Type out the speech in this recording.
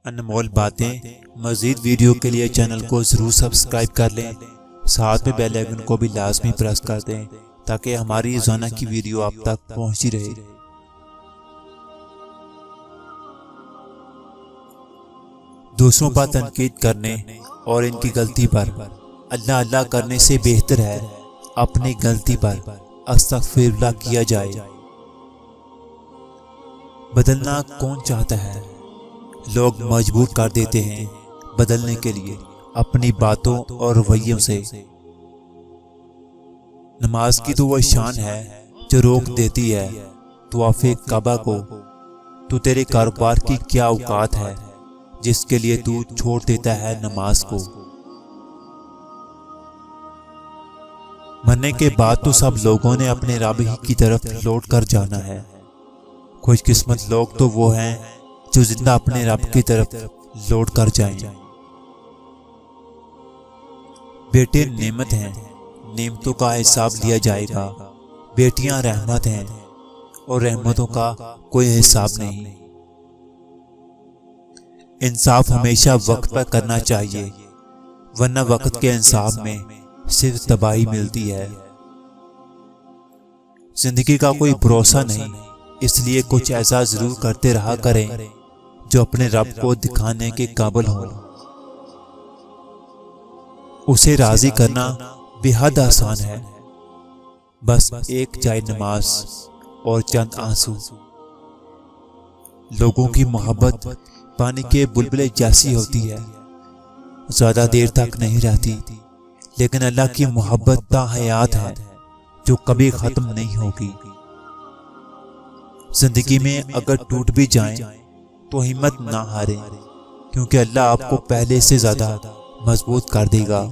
انمول باتیں مزید ویڈیو کے لیے چینل کو ضرور سبسکرائب کر لیں، ساتھ میں بیل آئیکن کو بھی لازمی پریس کر دیں تاکہ ہماری روزانہ کی ویڈیو آپ تک پہنچتی رہے۔ دوسروں پر تنقید کرنے اور ان کی غلطی پر اللہ اللہ کرنے سے بہتر ہے اپنی غلطی پر استغفر اللہ کیا جائے۔ بدلنا کون چاہتا ہے؟ لوگ مجبور کر دیتے ہیں بدلنے کے لیے اپنی باتوں اور رویوں سے۔ نماز کی تو وہ شان ہے جو روک دیتی ہے طواف کعبہ کو۔ تو تیرے کاروبار کی کیا اوقات ہے جس کے لیے تو چھوڑ دیتا ہے نماز کو؟ مرنے کے بعد تو سب لوگوں نے اپنے رب ہی کی طرف لوٹ کر جانا ہے۔ خوش قسمت لوگ تو وہ ہیں جو زندہ اپنے رب کی طرف لوٹ کر جائیں۔ بیٹے نعمت ہیں، نعمتوں کا حساب لیا جائے گا۔ بیٹیاں رحمت ہیں اور رحمتوں کا کوئی حساب نہیں۔ انصاف ہمیشہ وقت پر کرنا چاہیے، ورنہ وقت کے انصاف میں صرف تباہی ملتی ہے۔ زندگی کا کوئی بھروسہ نہیں، اس لیے کچھ ایسا ضرور کرتے رہا کریں جو اپنے رب کو دکھانے کے قابل ہوں۔ اسے راضی کرنا بے حد آسان ہے، بس ایک جائے نماز اور چند آنسو۔ لوگوں کی محبت پانی کے بلبلے جیسی ہوتی ہے، زیادہ دیر تک نہیں رہتی، لیکن اللہ کی محبت تا حیات ہے جو کبھی ختم نہیں ہوگی۔ زندگی میں اگر ٹوٹ بھی جائیں تو ہمت نہ ہاریں، کیونکہ اللہ آپ کو پہلے سے زیادہ مضبوط کر دے گا۔